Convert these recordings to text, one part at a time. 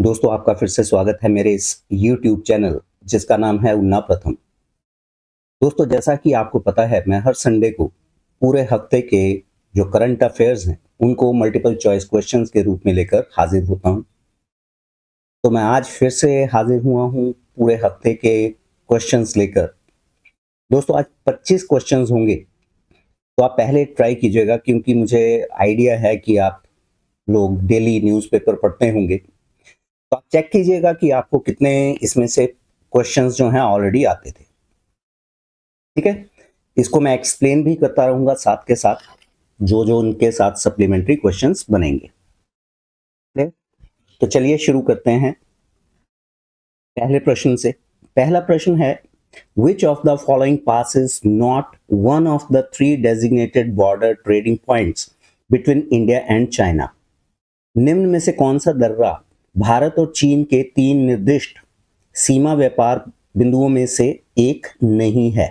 दोस्तों आपका फिर से स्वागत है मेरे इस YouTube चैनल जिसका नाम है उन्ना प्रथम। दोस्तों जैसा कि आपको पता है मैं हर संडे को पूरे हफ्ते के जो करंट अफेयर्स हैं उनको मल्टीपल चॉइस क्वेश्चंस के रूप में लेकर हाजिर होता हूं। तो मैं आज फिर से हाजिर हुआ हूं पूरे हफ्ते के क्वेश्चंस लेकर। दोस्तों आज 25 क्वेश्चंस होंगे, तो आप पहले ट्राई कीजिएगा क्योंकि मुझे आइडिया है कि आप लोग डेली न्यूज़पेपर पढ़ते होंगे। तो आप चेक कीजिएगा कि आपको कितने इसमें से क्वेश्चंस जो हैं ऑलरेडी आते थे। ठीक है, इसको मैं एक्सप्लेन भी करता रहूंगा साथ के साथ जो जो उनके साथ सप्लीमेंट्री क्वेश्चंस बनेंगे। तो चलिए शुरू करते हैं पहले प्रश्न से। पहला प्रश्न है, which of the following passes not one of the three designated border trading points between India and China? निम्न में से कौन सा दर्रा भारत और चीन के तीन निर्दिष्ट सीमा व्यापार बिंदुओं में से एक नहीं है?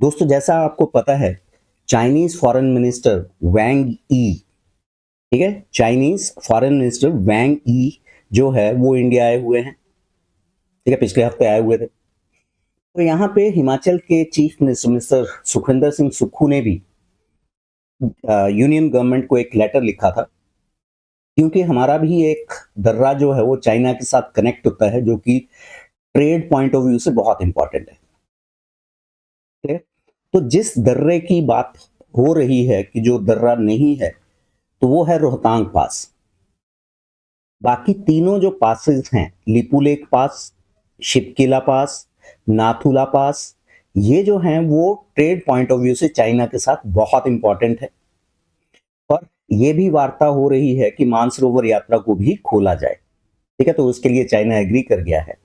दोस्तों जैसा आपको पता है चाइनीज फॉरेन मिनिस्टर वैंग ई, ठीक है, चाइनीज फॉरेन मिनिस्टर वैंग ई जो है वो इंडिया आए हुए हैं। ठीक है, पिछले हफ्ते आए हुए थे। तो यहाँ पे हिमाचल के chief minister mister Sukhvinder Singh Sukhu ने भी यूनियन गवर्नमेंट को एक लेटर लिखा था, क्योंकि हमारा भी एक दर्रा जो है वो चाइना के साथ कनेक्ट होता है, जो कि ट्रेड पॉइंट ऑफ व्यू से बहुत इंपॉर्टेंट है। तो जिस दर्रे की बात हो रही है कि जो दर्रा नहीं है, तो वो है रोहतांग पास। बाकी तीनों जो पासेस हैं, लिपुलेक पास, शिपकिला पास, नाथुला पास, ये जो हैं वो ट्रेड पॉइंट ऑफ व्यू से चाइना के साथ बहुत इंपॉर्टेंट है। और ये भी वार्ता हो रही है कि मानसरोवर यात्रा को भी खोला जाए। ठीक है, तो उसके लिए चाइना एग्री कर गया है।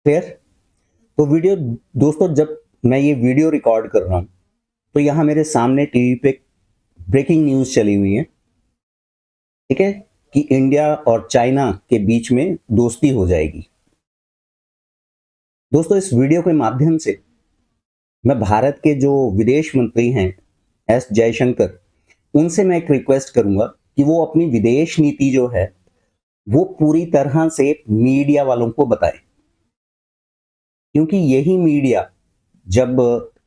फिर तो वीडियो, दोस्तों जब मैं ये वीडियो रिकॉर्ड कर रहा हूं तो यहां मेरे सामने टीवी पे ब्रेकिंग न्यूज चली हुई है। ठीक है, कि इंडिया और चाइना के बीच में दोस्ती हो जाएगी। दोस्तों इस वीडियो के माध्यम से मैं भारत के जो विदेश मंत्री हैं एस जयशंकर, उनसे मैं एक रिक्वेस्ट करूंगा कि वो अपनी विदेश नीति जो है वो पूरी तरह से मीडिया वालों को बताएं, क्योंकि यही मीडिया जब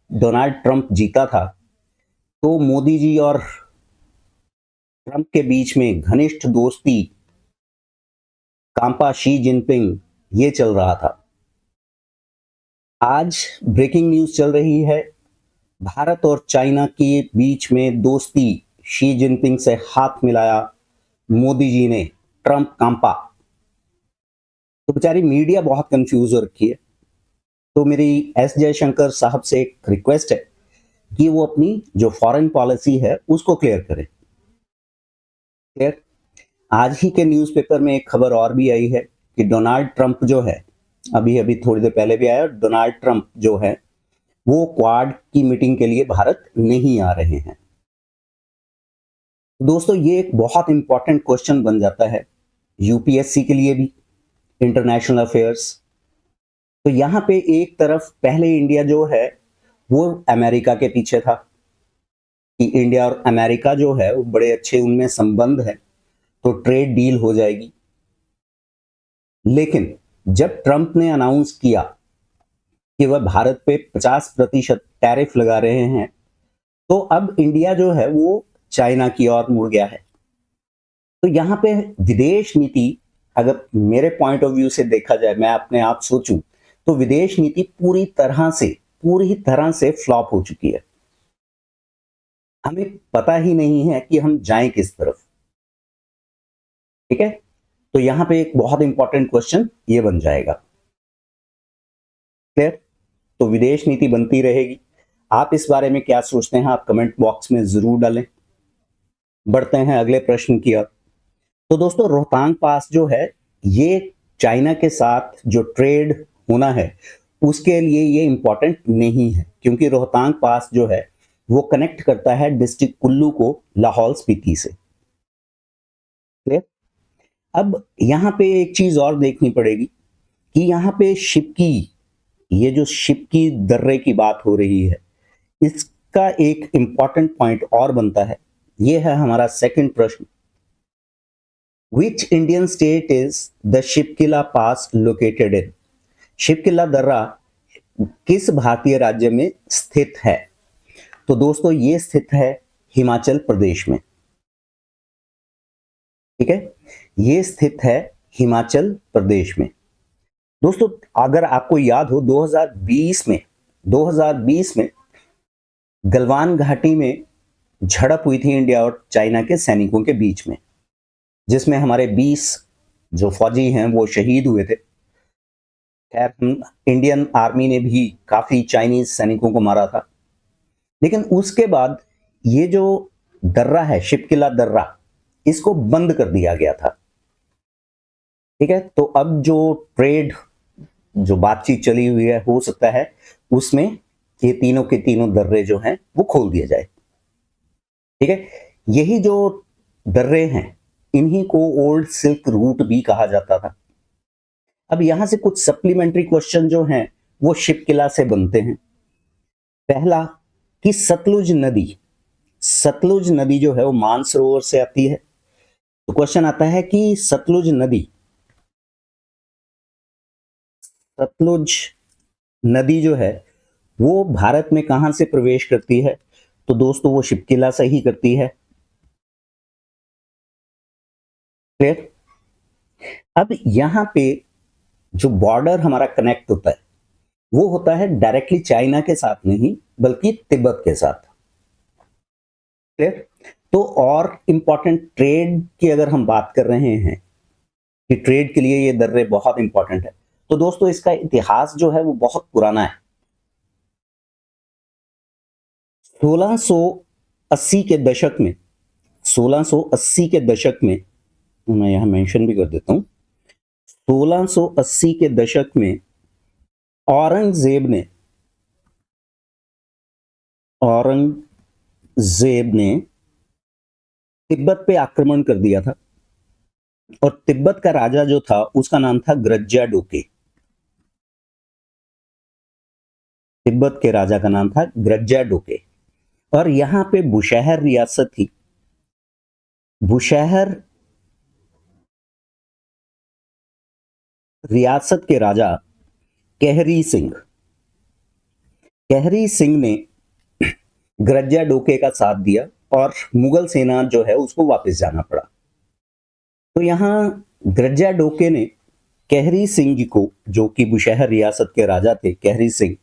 डोनाल्ड ट्रंप जीता था तो मोदी जी और ट्रंप के बीच में घनिष्ठ दोस्ती, कांपा शी जिनपिंग, ये चल रहा था। आज ब्रेकिंग न्यूज चल रही है, भारत और चाइना के बीच में दोस्ती, शी जिनपिंग से हाथ मिलाया मोदी जी ने, ट्रंप कांपा। तो बेचारी मीडिया बहुत कंफ्यूज हो रखी है। तो मेरी एस जयशंकर साहब से एक रिक्वेस्ट है कि वो अपनी जो फॉरेन पॉलिसी है उसको क्लियर करें। क्लियर। आज ही के न्यूज़पेपर में एक खबर और भी आई है कि डोनाल्ड ट्रंप जो है, अभी अभी थोड़ी देर पहले भी आया, डोनाल्ड ट्रंप जो है वो क्वाड की मीटिंग के लिए भारत नहीं आ रहे हैं। दोस्तों ये एक बहुत इंपॉर्टेंट क्वेश्चन बन जाता है यूपीएससी के लिए भी, इंटरनेशनल अफेयर्स। तो यहाँ पे एक तरफ पहले इंडिया जो है वो अमेरिका के पीछे था कि इंडिया और अमेरिका जो है वो बड़े अच्छे उनमें संबंध है, तो ट्रेड डील हो जाएगी। लेकिन जब ट्रंप ने अनाउंस किया कि वह भारत पे 50% टैरिफ लगा रहे हैं, तो अब इंडिया जो है वो चाइना की ओर मुड़ गया है। तो यहाँ पे विदेश नीति, अगर मेरे पॉइंट ऑफ व्यू से देखा जाए, मैं अपने आप सोचूं, तो विदेश नीति पूरी तरह से फ्लॉप हो चुकी है। हमें पता ही नहीं है कि हम जाएं किस तरफ। ठीक है, तो यहां पे एक बहुत इंपॉर्टेंट क्वेश्चन ये बन जाएगा। क्लियर। तो विदेश नीति बनती रहेगी। आप इस बारे में क्या सोचते हैं, आप कमेंट बॉक्स में जरूर डालें। बढ़ते हैं अगले प्रश्न की ओर। तो दोस्तों रोहतांग पास जो है ये चाइना के साथ जो ट्रेड होना है उसके लिए ये इंपॉर्टेंट नहीं है, क्योंकि रोहतांग पास जो है वो कनेक्ट करता है डिस्ट्रिक्ट कुल्लू को लाहौल स्पीति से। क्लियर। अब यहाँ पे एक चीज और देखनी पड़ेगी कि यहाँ पे शिपकी, ये जो शिपकी दर्रे की बात हो रही है, इसका एक इंपॉर्टेंट पॉइंट और बनता है। ये है हमारा सेकंड प्रश्न Which Indian state is the Shipkila Pass located in? Shipki La दर्रा किस भारतीय राज्य में स्थित है? तो दोस्तों ये स्थित है हिमाचल प्रदेश में। ठीक है, ये स्थित है हिमाचल प्रदेश में। दोस्तों अगर आपको याद हो 2020 में गलवान घाटी में झड़प हुई थी इंडिया और चाइना के सैनिकों के बीच में, जिसमें हमारे 20 जो फौजी हैं वो शहीद हुए थे। खैर इंडियन आर्मी ने भी काफी चाइनीज सैनिकों को मारा था, लेकिन उसके बाद ये जो दर्रा है शिपकिला दर्रा, इसको बंद कर दिया गया था। ठीक है, तो अब जो ट्रेड जो बातचीत चली हुई है, हो सकता है उसमें ये तीनों के तीनों दर्रे जो हैं वो खोल दिए जाए। ठीक है, यही जो दर्रे हैं इन्हीं को ओल्ड सिल्क रूट भी कहा जाता था। अब यहां से कुछ सप्लीमेंट्री क्वेश्चन जो हैं वो शिपकिला से बनते हैं। पहला कि सतलुज नदी जो है वो मानसरोवर से आती है। तो क्वेश्चन आता है कि सतलुज नदी जो है वो भारत में कहां से प्रवेश करती है? तो दोस्तों वो शिपकिला से ही करती है। क्लियर? अब यहां पे जो बॉर्डर हमारा कनेक्ट होता है वो होता है डायरेक्टली चाइना के साथ नहीं बल्कि तिब्बत के साथ। क्लियर? तो और इंपॉर्टेंट ट्रेड की अगर हम बात कर रहे हैं कि ट्रेड के लिए ये दर्रे बहुत इंपॉर्टेंट है, तो दोस्तों इसका इतिहास जो है वो बहुत पुराना है। 1680 के दशक में 1680 के दशक में, मैं यहां मेंशन भी कर देता हूं, 1680 के दशक में औरंगजेब ने तिब्बत पे आक्रमण कर दिया था और तिब्बत का राजा जो था उसका नाम था ग्रज्जा डोके। तिब्बत के राजा का नाम था ग्रज्जा डोके और यहां पे बुशहर रियासत थी। बुशहर रियासत के राजा कहरी सिंह ने ग्रज्जा डोके का साथ दिया और मुगल सेना जो है उसको वापस जाना पड़ा। तो यहां ग्रज्जा डोके ने कहरी सिंह जी को, जो कि बुशहर रियासत के राजा थे कहरी सिंह,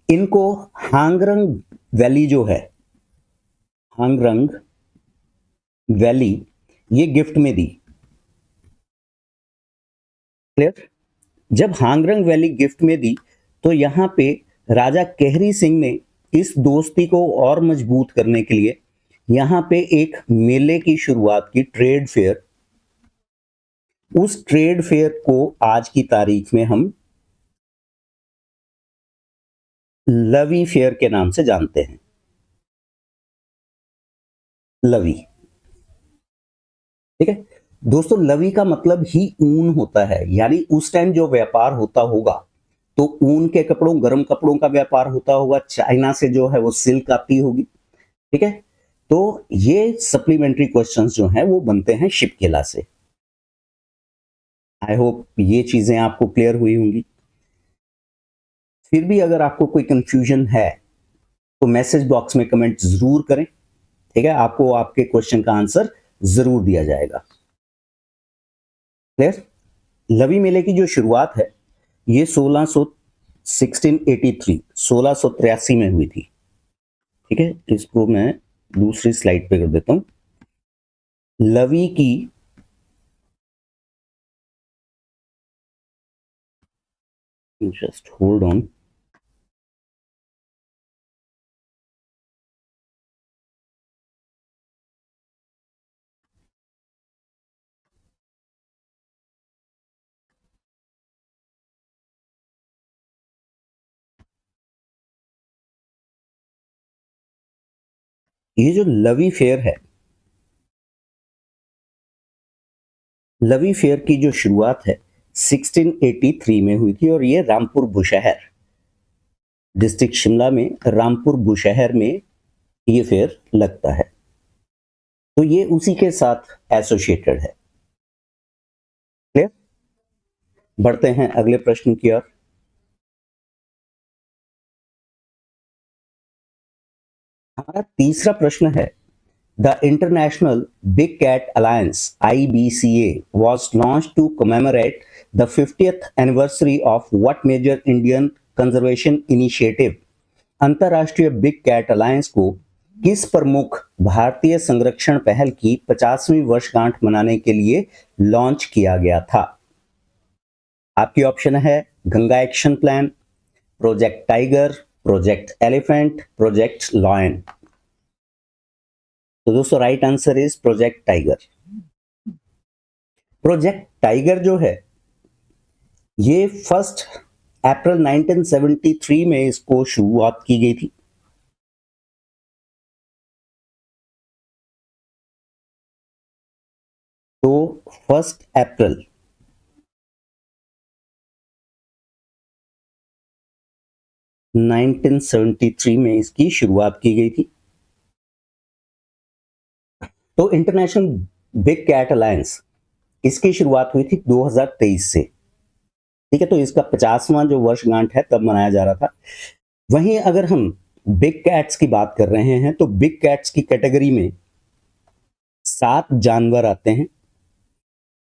इनको हांगरंग वैली जो है, हांगरंग वैली, ये गिफ्ट में दी। क्लियर? जब हांगरंग वैली गिफ्ट में दी तो यहां पे राजा कहरी सिंह ने इस दोस्ती को और मजबूत करने के लिए यहां पे एक मेले की शुरुआत की, ट्रेड फेयर। उस ट्रेड फेयर को आज की तारीख में हम लवी फेयर के नाम से जानते हैं। लवी। ठीक है दोस्तों, लवी का मतलब ही ऊन होता है, यानी उस टाइम जो व्यापार होता होगा तो ऊन के कपड़ों, गर्म कपड़ों का व्यापार होता होगा, चाइना से जो है वो सिल्क आती होगी। ठीक है, तो ये सप्लीमेंट्री क्वेश्चंस जो हैं वो बनते हैं शिपकिला से। आई होप ये चीजें आपको क्लियर हुई होंगी। फिर भी अगर आपको कोई कंफ्यूजन है तो मैसेज बॉक्स में कमेंट जरूर करें। ठीक है, आपको आपके क्वेश्चन का आंसर जरूर दिया जाएगा। क्लियर? लवी मेले की जो शुरुआत है ये 1683 में हुई थी। ठीक है, इसको मैं दूसरी स्लाइड पे कर देता हूं। लवी की जस्ट होल्ड ऑन। ये जो लवी फेयर है, लवी फेयर की जो शुरुआत है 1683 में हुई थी और ये रामपुर बुशहर डिस्ट्रिक्ट शिमला में रामपुर बुशहर में ये फेयर लगता है। तो ये उसी के साथ एसोसिएटेड है। बढ़ते हैं अगले प्रश्न की ओर। हमारा तीसरा प्रश्न है, the International big cat alliance IBCA was launched to commemorate the 50th anniversary of what major Indian conservation initiative? अंतरराष्ट्रीय बिग कैट अलायंस को किस प्रमुख भारतीय संरक्षण पहल की 50वीं वर्षगांठ मनाने के लिए लॉन्च किया गया था? आपकी ऑप्शन है Ganga action plan, project tiger, project elephant, project lion. तो दोस्तों right answer is project tiger. Project tiger जो है ये 1 अप्रैल 1973 में इसको शुरुआत की गई थी। तो 1 अप्रैल 1973 में इसकी शुरुआत की गई थी। तो इंटरनेशनल बिग कैट अलायंस इसकी शुरुआत हुई थी 2023 से। ठीक है, तो इसका 50वां जो वर्षगांठ है तब मनाया जा रहा था। वहीं अगर हम बिग कैट्स की बात कर रहे हैं तो बिग कैट्स की कैटेगरी में 7 जानवर आते हैं।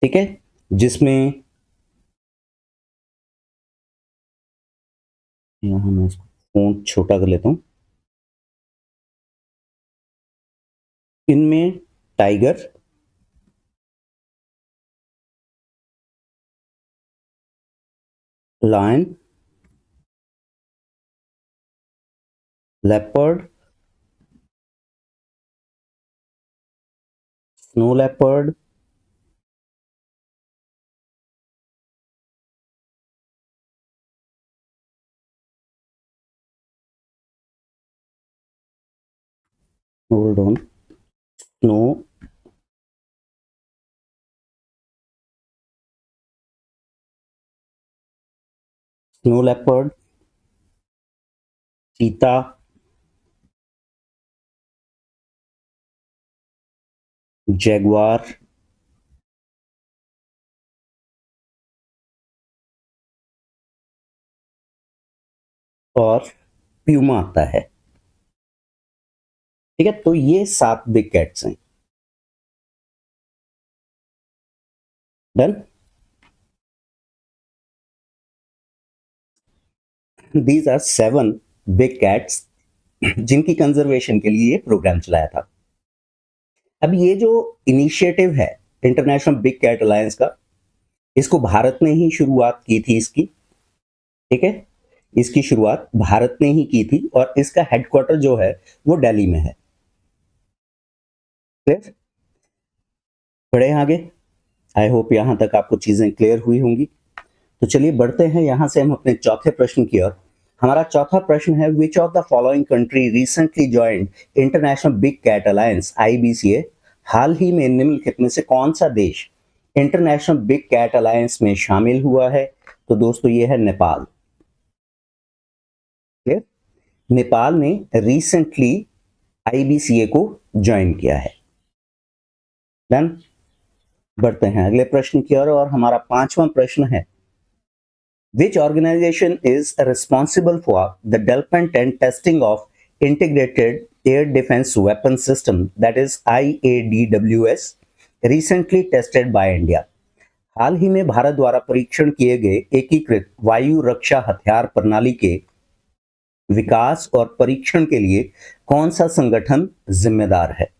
ठीक है, जिसमें यहां मैं इसको फोंट छोटा कर लेता हूं। इनमें tiger, lion, leopard, snow leopard, hold on, snow snow leopard, चीता, जैगवार, और प्यूमा आता है। ठीक है, तो ये 7 बिग कैट्स हैं। Done. These are 7 big cats जिनकी कंजर्वेशन के लिए ये प्रोग्राम चलाया था। अब ये जो इनिशिएटिव है इंटरनेशनल बिग कैट अलायंस का, इसको भारत ने ही शुरुआत की थी इसकी। ठीक है, इसकी शुरुआत भारत ने ही की थी और इसका हेडक्वार्टर जो है वो दिल्ली में है। क्लियर? बढ़े आगे। आई होप यहां तक आपको चीजें क्लियर हुई होंगी। तो चलिए बढ़ते हैं यहां से हम अपने चौथे प्रश्न की ओर। हमारा चौथा प्रश्न है, which of the following country recently joined international big cat alliance IBCA? हाल ही में निम्नलिखित में से कौन सा देश इंटरनेशनल बिग कैट अलायंस में शामिल हुआ है? तो दोस्तों ये है नेपाल। क्लियर? नेपाल ने रिसेंटली IBCA को ज्वाइन किया है। डन। बढ़ते हैं अगले प्रश्न की ओर और हमारा पांचवा प्रश्न है, which organization is responsible for the development and testing of integrated air defense weapon system, that is IADWS, recently tested by India? हाल ही में भारत द्वारा परीक्षण किए गए एकीकृत वायु रक्षा हथियार प्रणाली के विकास और परीक्षण के लिए कौन सा संगठन जिम्मेदार है?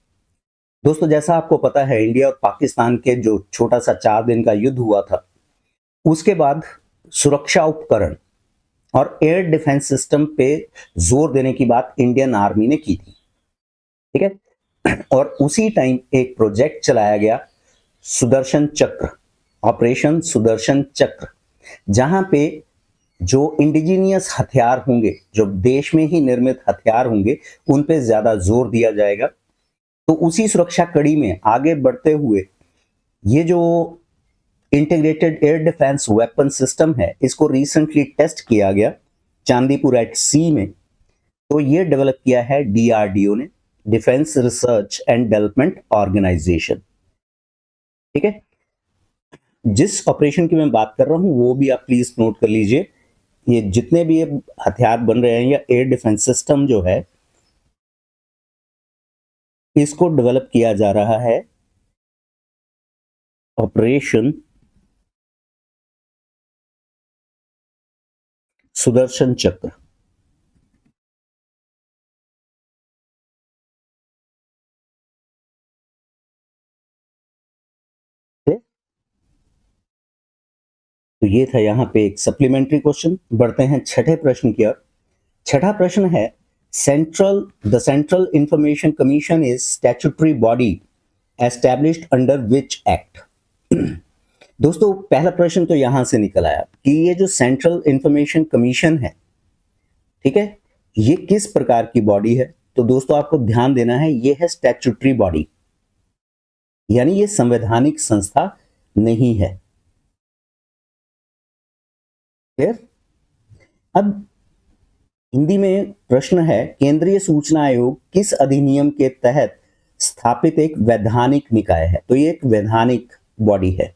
दोस्तों जैसा आपको पता है, इंडिया और पाकिस्तान के जो छोटा सा 4 दिन का युद्ध हुआ था, उसके बाद सुरक्षा उपकरण और एयर डिफेंस सिस्टम पे जोर देने की बात इंडियन आर्मी ने की थी। ठीक है, और उसी टाइम एक प्रोजेक्ट चलाया गया, सुदर्शन चक्र, ऑपरेशन सुदर्शन चक्र, जहां पे जो इंडिजीनियस हथियार होंगे, जो देश में ही निर्मित हथियार होंगे, उन पे ज्यादा जोर दिया जाएगा। तो उसी सुरक्षा कड़ी में आगे बढ़ते हुए ये जो integrated air defence weapon system है, इसको रिसेंटली टेस्ट किया गया चांदीपुर एट सी में। तो ये डेवलप किया है DRDO ने, defence research and development organisation. ठीक है, जिस ऑपरेशन की मैं बात कर रहा हूं वो भी आप प्लीज नोट कर लीजिए। ये जितने भी ये हथियार बन रहे हैं या एयर डिफेंस सिस्टम जो है, इसको डेवलप किया जा रहा है ऑपरेशन सुदर्शन चक्र। तो ये था यहाँ पे एक सप्लीमेंट्री क्वेश्चन। बढ़ते हैं छठे प्रश्न की ओर। छठा प्रश्न है, central information commission is statutory body established under which act. दोस्तों पहला प्रश्न तो यहां से निकल आया कि ये जो सेंट्रल इंफॉर्मेशन कमीशन है, ठीक है, ये किस प्रकार की बॉडी है। तो दोस्तों आपको ध्यान देना है, ये है स्टैट्यूटरी बॉडी, यानी ये संवैधानिक संस्था नहीं है। क्लियर। अब हिंदी में प्रश्न है, केंद्रीय सूचना आयोग किस अधिनियम के तहत स्थापित एक वैधानिक निकाय है। तो ये एक वैधानिक बॉडी है,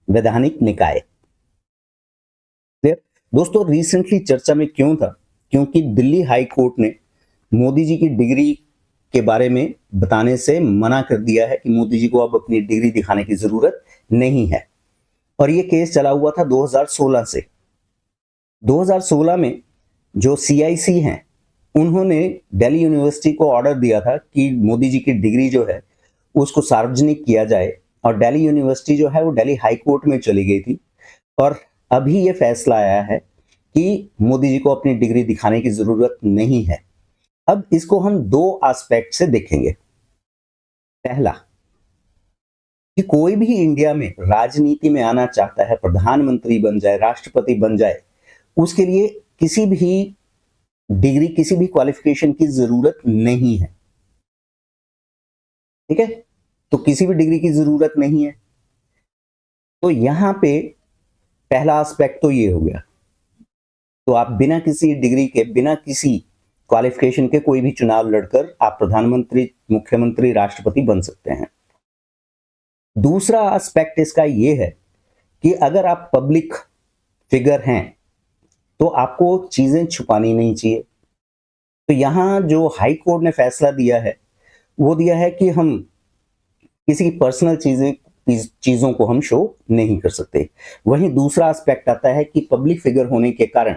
वैधानिक निकाय। क्लियर। दोस्तों रिसेंटली चर्चा में क्यों था, क्योंकि दिल्ली हाई कोर्ट ने मोदी जी की डिग्री के बारे में बताने से मना कर दिया है कि मोदी जी को अब अपनी डिग्री दिखाने की जरूरत नहीं है। और ये केस चला हुआ था 2016 से। 2016 में जो सीआईसी हैं, उन्होंने दिल्ली यूनिवर्सिटी को ऑर्डर दिया था कि मोदी जी की डिग्री जो है उसको सार्वजनिक किया जाए, और दिल्ली यूनिवर्सिटी जो है वो दिल्ली हाई कोर्ट में चली गई थी। और अभी ये फैसला आया है कि मोदी जी को अपनी डिग्री दिखाने की जरूरत नहीं है। अब इसको हम दो एस्पेक्ट से देखेंगे। पहला, कि कोई भी इंडिया में राजनीति में आना चाहता है, प्रधानमंत्री बन जाए, राष्ट्रपति बन जाए, उसके लिए किसी भी डिग्री, किसी भी क्वालिफिकेशन की जरूरत नहीं है। ठीक है, तो किसी भी डिग्री की जरूरत नहीं है। तो यहां पे पहला एस्पेक्ट तो ये हो गया। तो आप बिना किसी डिग्री के, बिना किसी क्वालिफिकेशन के कोई भी चुनाव लड़कर आप प्रधानमंत्री, मुख्यमंत्री, राष्ट्रपति बन सकते हैं। दूसरा एस्पेक्ट इसका ये है कि अगर आप पब्लिक फिगर हैं तो आपको चीजें छुपानी नहीं चाहिए। तो यहां जो हाई कोर्ट ने फैसला दिया है वो दिया है कि हम किसी पर्सनल चीजों को हम शो नहीं कर सकते। वहीं दूसरा एस्पेक्ट आता है कि पब्लिक फिगर होने के कारण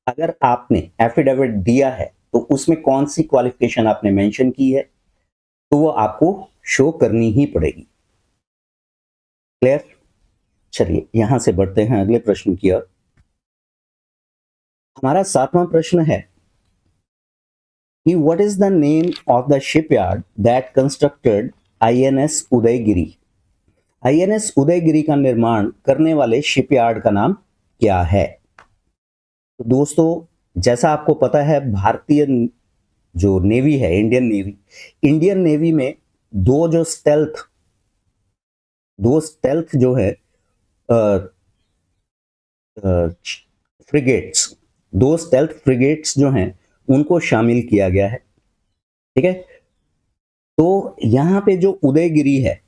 अगर आपने एफिडेविट दिया है तो उसमें कौन सी क्वालिफिकेशन आपने मेंशन की है, तो वो आपको शो करनी ही पड़ेगी। क्लियर। चलिए यहां से बढ़ते हैं अगले प्रश्न की ओर। हमारा सातवां प्रश्न है कि what is the name of the shipyard that constructed INS Udaygiri. INS Udaygiri का निर्माण करने वाले शिपयार्ड का नाम क्या है। तो दोस्तों जैसा आपको पता है, भारतीय जो नेवी है, इंडियन नेवी में दो स्टेल्थ जो है फ्रिगेट्स, दो स्टेल्थ फ्रिगेट्स जो हैं उनको शामिल किया गया है। ठीक है, तो यहां पे जो उदयगिरी है,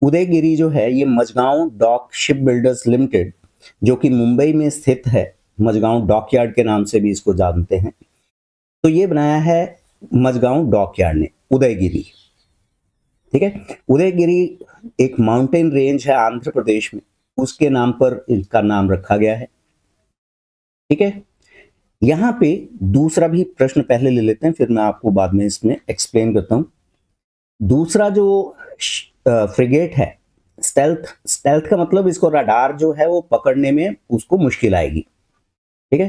उदयगिरी जो है ये Mazagon dock ship builders limited, जो कि मुंबई में स्थित है, मजगांव डॉकयार्ड के नाम से भी इसको जानते हैं, तो ये बनाया है मजगांव डॉकयार्ड ने उदयगिरी। ठीक है, उदयगिरी एक माउंटेन रेंज है आंध्र प्रदेश में, उसके नाम पर इनका नाम रखा गया है। ठीक है, यहां पे दूसरा भी प्रश्न पहले ले लेते हैं, फिर मैं आपको बाद में इसमें एक्सप्लेन करता हूं। दूसरा जो फ्रिगेट है, स्टेल्थ, स्टेल्थ का मतलब इसको रडार जो है वो पकड़ने में उसको मुश्किल आएगी। ठीक है,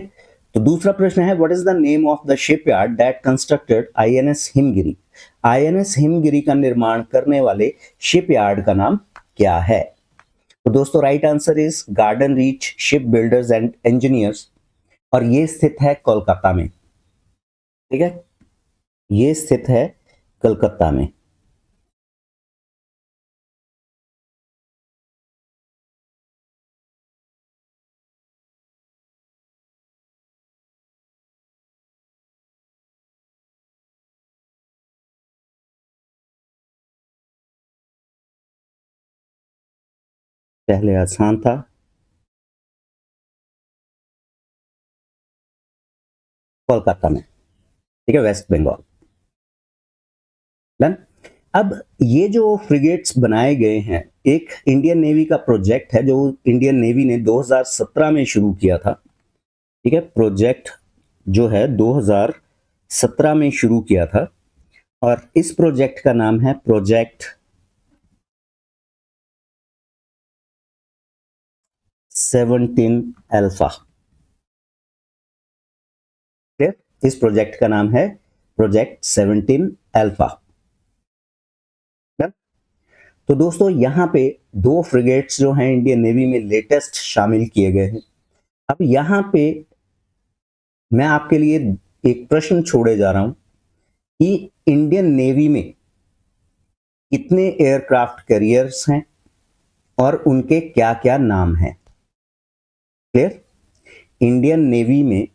तो दूसरा प्रश्न है, what is the name of the shipyard that constructed INS Himgiri. INS Himgiri का निर्माण करने वाले शिपयार्ड का नाम क्या है। तो दोस्तों right answer is garden reach ship builders and engineers, और ये स्थित है कोलकाता में। ठीक है, ये स्थित है कलकत्ता में। पहले आसान था, कोलकाता में, ठीक है, वेस्ट बंगाल। डन। अब ये जो फ्रिगेट्स बनाए गए हैं, एक इंडियन नेवी का प्रोजेक्ट है जो इंडियन नेवी ने 2017 में शुरू किया था, ठीक है, प्रोजेक्ट जो है 2017 में शुरू किया था, और इस प्रोजेक्ट का नाम है प्रोजेक्ट 17 अल्फा। इस प्रोजेक्ट का नाम है प्रोजेक्ट 17 अल्फा। तो दोस्तों यहां पे दो फ्रिगेट्स जो हैं इंडियन नेवी में लेटेस्ट शामिल किए गए हैं। अब यहां पे मैं आपके लिए एक प्रश्न छोड़े जा रहा हूं कि इंडियन नेवी में कितने एयरक्राफ्ट कैरियर्स हैं और उनके क्या क्या नाम हैं। क्लियर? इंडियन नेवी में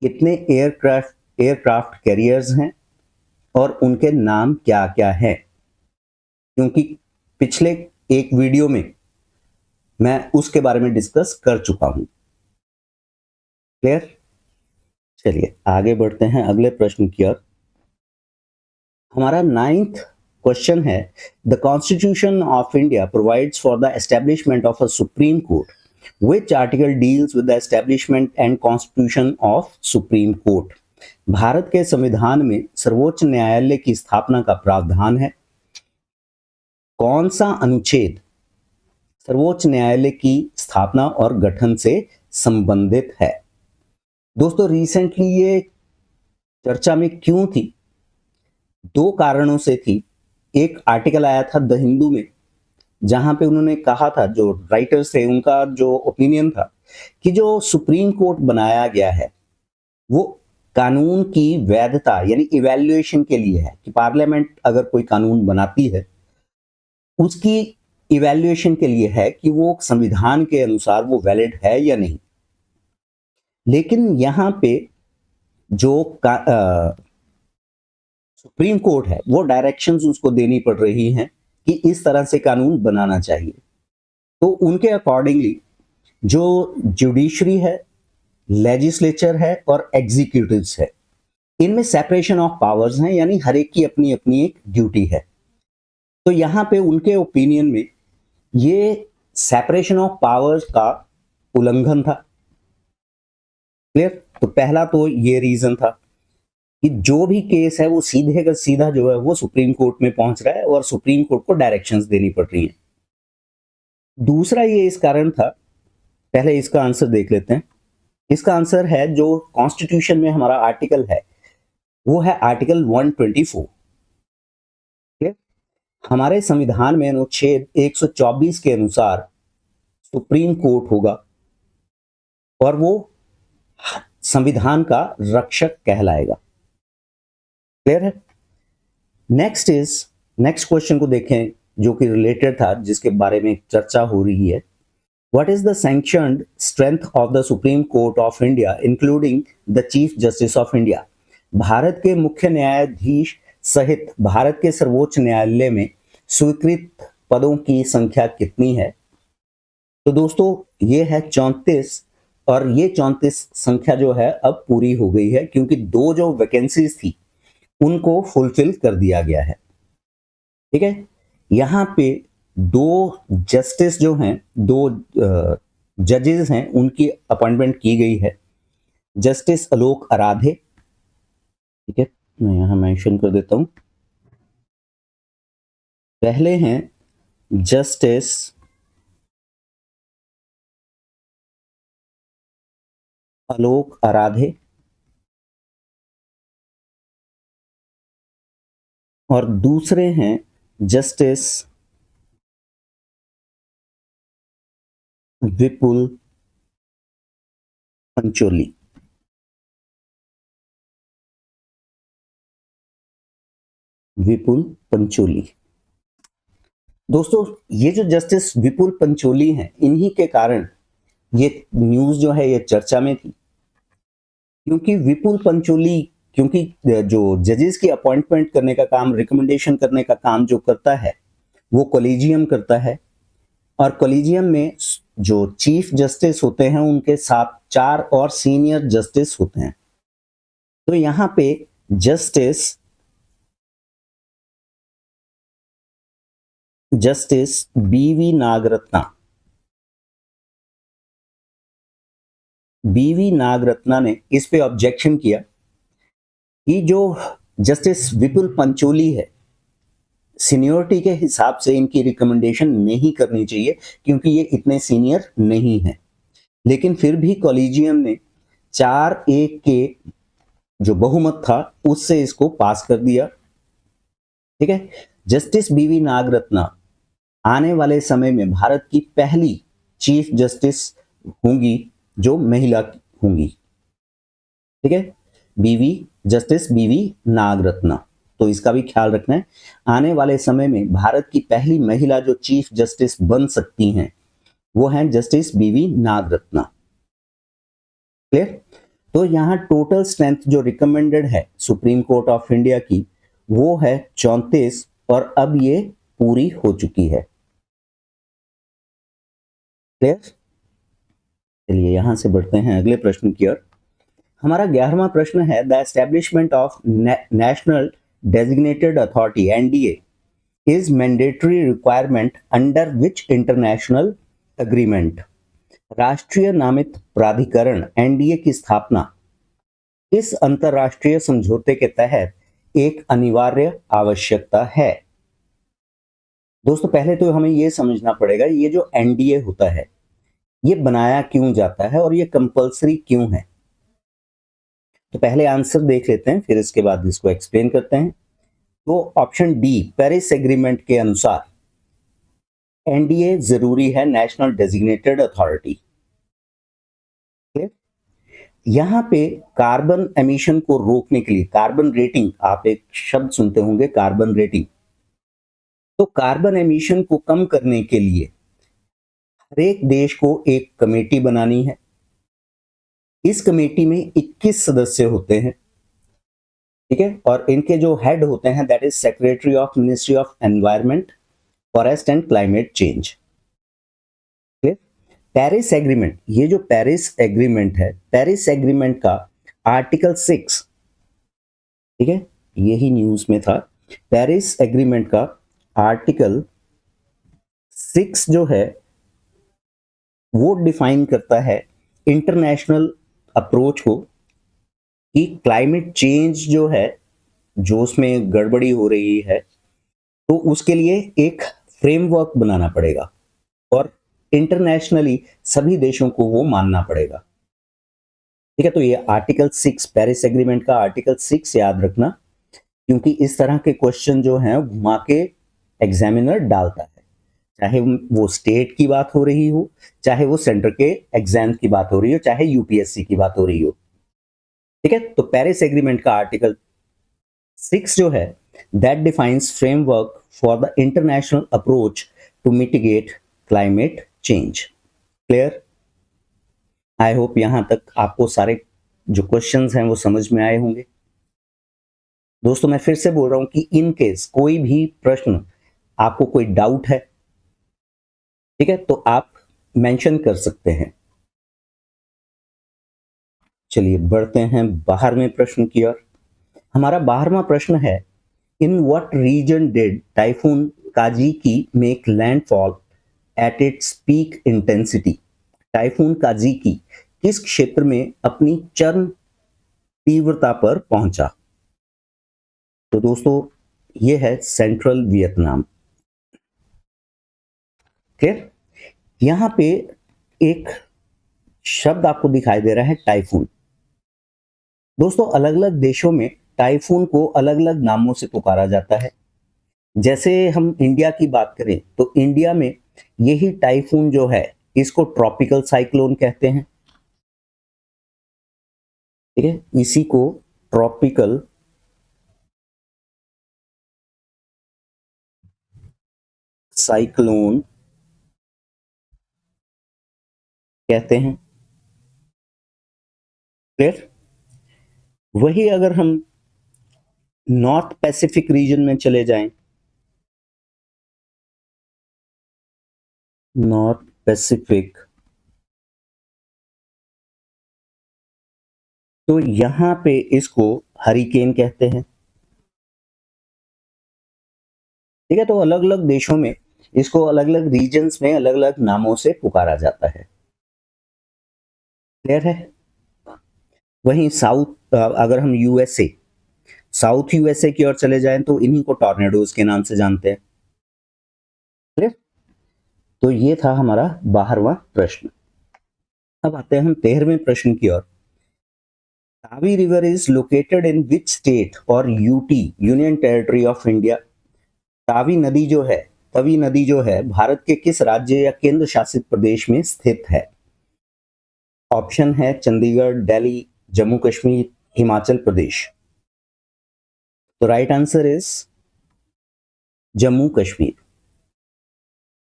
कितने एयरक्राफ्ट कैरियर्स हैं और उनके नाम क्या क्या हैं, क्योंकि पिछले एक वीडियो में मैं उसके बारे में डिस्कस कर चुका हूं। क्लियर? चलिए आगे बढ़ते हैं अगले प्रश्न की ओर। हमारा 9th क्वेश्चन है, the constitution of India provides for the establishment of a supreme court, which article deals with the establishment and constitution of supreme court. Bharat के संविधान में सर्वोच्च न्यायालय की स्थापना का प्रावधान है। कौन सा अनुच्छेद सर्वोच्च न्यायालय की स्थापना और गठन से संबंधित है? दोस्तों रिसेंटली ये चर्चा में क्यों थी? दो कारणों से थी। एक आर्टिकल आया था द हिंदू में, जहां पे उन्होंने कहा था, जो राइटर्स थे उनका जो ओपिनियन था कि जो सुप्रीम कोर्ट बनाया गया है वो कानून की वैधता यानी इवैल्यूएशन के लिए है, कि पार्लियामेंट अगर कोई कानून बनाती है उसकी इवैल्यूएशन के लिए है कि वो संविधान के अनुसार वो वैलिड है या नहीं। लेकिन यहां पे जो सुप्रीम कोर्ट है वो डायरेक्शंस उसको देनी पड़ रही हैं कि इस तरह से कानून बनाना चाहिए। तो उनके अकॉर्डिंगली जो जुडिशरी है, लेजिस्लेचर है और एग्जीक्यूटिव्स है, इनमें सेपरेशन ऑफ पावर्स हैं, यानी हर एक की अपनी अपनी एक ड्यूटी है। तो यहां पे उनके ओपिनियन में ये सेपरेशन ऑफ पावर्स का उल्लंघन था। क्लियर? तो पहला तो ये रीजन था कि जो भी केस है वो सीधे का सीधा जो है वो सुप्रीम कोर्ट में पहुंच रहा है और सुप्रीम कोर्ट को डायरेक्शंस देनी पड़ रही है। दूसरा ये इस कारण था, पहले इसका आंसर देख लेते हैं। इसका आंसर है, जो कॉन्स्टिट्यूशन में हमारा आर्टिकल है वो है आर्टिकल 124। हमारे संविधान में अनुच्छेद 124 के अनुसार सुप्रीम कोर्ट होगा और वो संविधान का रक्षक कहलाएगा। क्लियर है? नेक्स्ट क्वेश्चन को देखें जो कि रिलेटेड था, जिसके बारे में चर्चा हो रही है। What is the sanctioned strength of the supreme court of India including the chief justice of India? Bharat के मुख्य न्यायाधीश सहित भारत के सर्वोच्च न्यायालय में स्वीकृत पदों की संख्या कितनी है? तो दोस्तों ये है 34, और ये 34 संख्या जो है अब पूरी हो गई है, क्योंकि दो जो वैकेंसीज थी उनको फुलफिल कर दिया गया है। ठीक है, यहां पे दो जस्टिस जो हैं, दो जजेस हैं, उनकी अपॉइंटमेंट की गई है। जस्टिस आलोक आराधे, ठीक है, मैं यहां मेंशन कर देता हूं। पहले हैं जस्टिस आलोक आराधे और दूसरे हैं जस्टिस विपुल पंचोली। विपुल पंचोली। दोस्तों ये जो जस्टिस विपुल पंचोली हैं, इन्हीं के कारण ये न्यूज जो है ये चर्चा में थी, क्योंकि विपुल पंचोली, क्योंकि जो जजेस की अपॉइंटमेंट करने का काम, रिकमेंडेशन करने का काम जो करता है वो कॉलेजियम करता है, और कॉलेजियम में जो चीफ जस्टिस होते हैं उनके साथ 4 और सीनियर जस्टिस होते हैं। तो यहां पे जस्टिस बीवी नागरत्ना ने इस पे ऑब्जेक्शन किया कि जो जस्टिस विपुल पंचोली है, सीनियरिटी के हिसाब से इनकी रिकमेंडेशन नहीं करनी चाहिए क्योंकि ये इतने सीनियर नहीं है। लेकिन फिर भी कॉलेजियम ने 4-1 के जो बहुमत था उससे इसको पास कर दिया। ठीक है, जस्टिस बीवी नागरत्ना आने वाले समय में भारत की पहली चीफ जस्टिस होंगी जो महिला होंगी। ठीक है, जस्टिस बीवी नागरत्ना, तो इसका भी ख्याल रखना है। आने वाले समय में भारत की पहली महिला जो चीफ जस्टिस बन सकती हैं वो हैं जस्टिस बीवी नागरत्ना। क्लियर? तो यहां टोटल स्ट्रेंथ जो रिकमेंडेड है सुप्रीम कोर्ट ऑफ इंडिया की वो है 34 और अब ये पूरी हो चुकी है। क्लियर? चलिए यहां से बढ़ते हैं अगले प्रश्न की ओर। हमारा 11वां प्रश्न है the establishment of national designated authority NDA is mandatory requirement under which international agreement. राष्ट्रीय नामित प्राधिकरण एनडीए की स्थापना इस अंतरराष्ट्रीय समझौते के तहत एक अनिवार्य आवश्यकता है। दोस्तों पहले तो हमें यह समझना पड़ेगा ये जो एनडीए होता है ये बनाया क्यों जाता है और ये कंपलसरी क्यों है। तो पहले आंसर देख लेते हैं फिर इसके बाद इसको एक्सप्लेन करते हैं। तो ऑप्शन डी पेरिस एग्रीमेंट के अनुसार एनडीए जरूरी है नेशनल डेजिग्नेटेड अथॉरिटी। यहां पे कार्बन एमिशन को रोकने के लिए कार्बन रेटिंग, आप एक शब्द सुनते होंगे कार्बन रेटिंग, तो कार्बन एमिशन को कम करने के लिए हर एक देश को एक कमेटी बनानी है। इस कमेटी में 21 सदस्य होते हैं। ठीक है, और इनके जो हेड होते हैं that is secretary of ministry of environment forest and climate change. Paris agreement, ये जो पेरिस एग्रीमेंट है, पेरिस एग्रीमेंट का आर्टिकल 6, ठीक है, यही न्यूज में था, पेरिस एग्रीमेंट का आर्टिकल 6 जो है वो डिफाइन करता है इंटरनेशनल अप्रोच को कि क्लाइमेट चेंज जो है जो उसमें गड़बड़ी हो रही है तो उसके लिए एक फ्रेमवर्क बनाना पड़ेगा और इंटरनेशनली सभी देशों को वो मानना पड़ेगा। ठीक है, तो ये आर्टिकल 6 पेरिस एग्रीमेंट का आर्टिकल 6 याद रखना क्योंकि इस तरह के क्वेश्चन जो हैं घुमा के एग्जामिनर डालता है, चाहे वो स्टेट की बात हो रही हो, चाहे वो सेंटर के एग्जाम की बात हो रही हो, चाहे यूपीएससी की बात हो रही हो। ठीक है, तो पेरिस एग्रीमेंट का आर्टिकल 6 जो है that defines framework for the international approach to mitigate climate change. Clear? I hope यहां तक आपको सारे जो क्वेश्चंस हैं वो समझ में आए होंगे। दोस्तों मैं फिर से बोल रहा हूं कि इन केस कोई भी प्रश्न आपको कोई डाउट है, ठीक है, तो आप मेंशन कर सकते हैं। चलिए बढ़ते हैं 12वें प्रश्न की ओर। हमारा 12वां प्रश्न है in what region did typhoon Kajiki make landfall at its peak intensity. Typhoon Kajiki किस क्षेत्र में अपनी चरम तीव्रता पर पहुंचा। तो दोस्तों ये है सेंट्रल वियतनाम। क्लियर? यहां पे एक शब्द आपको दिखाई दे रहा है टाइफून। दोस्तों अलग अलग देशों में टाइफून को अलग अलग नामों से पुकारा जाता है। जैसे हम इंडिया की बात करें तो इंडिया में यही टाइफून जो है इसको ट्रॉपिकल साइक्लोन कहते हैं। ठीक है, इसी को ट्रॉपिकल साइक्लोन कहते हैं। क्लियर? वही अगर हम नॉर्थ पैसिफिक रीजन में चले जाएं नॉर्थ पैसिफिक, तो यहां पे इसको हरिकेन कहते हैं। ठीक है, तो अलग अलग देशों में इसको अलग अलग रीजन्स में अलग अलग नामों से पुकारा जाता है। क्लियर है? वहीं साउथ, अगर हम यूएसए, साउथ यूएसए की ओर चले जाएं तो इन्हीं को टॉर्नेडोज के नाम से जानते हैं। क्लियर? तो ये था हमारा 12वां प्रश्न। अब आते हैं हम 13वें प्रश्न की ओर। Tawi river is located in which state और UT, union territory of India? Tawi नदी जो है, तवी नदी जो है भारत के किस राज्य या केंद्र शासित प्रदेश में स्थित है? ऑप्शन है चंडीगढ़, दिल्ली, जम्मू कश्मीर, हिमाचल प्रदेश। तो right answer is Jammu Kashmir.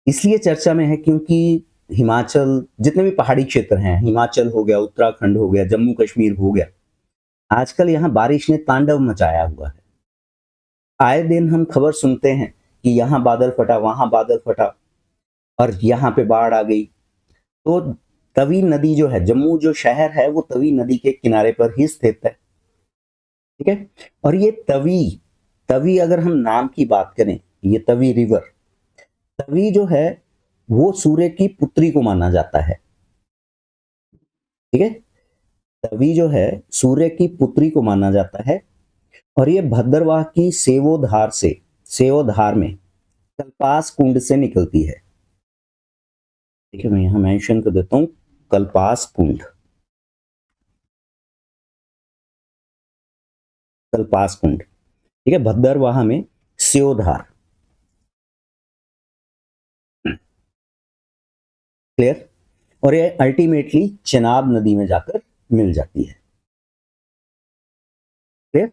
इसलिए चर्चा में है क्योंकि हिमाचल, जितने भी पहाड़ी क्षेत्र हैं, हिमाचल हो गया, उत्तराखंड हो गया, जम्मू कश्मीर हो गया, आजकल यहाँ बारिश ने तांडव मचाया हुआ है। आए दिन हम खबर सुनते हैं कि यहाँ बादल फटा, वहां बादल फटा और यहाँ पे बाढ़ आ गई। तो तवी नदी जो है, जम्मू जो शहर है वो तवी नदी के किनारे पर ही स्थित है। ठीक है, और ये तवी, तवी अगर हम नाम की बात करें, ये तवी रिवर, तवी जो है वो सूर्य की पुत्री को माना जाता है। ठीक है, तवी जो है सूर्य की पुत्री को माना जाता है और ये भद्रवाह की सेवोधार से, सेवोधार में कल्पास कुंड से निकलती है। ठीक है, मैं यहां मेंशन कर देता हूं, कल्पास कुंड, कल्पास कुंड। ठीक है, भद्रवाह में सेवधार। क्लियर? और ये अल्टीमेटली चेनाब नदी में जाकर मिल जाती है। क्लियर?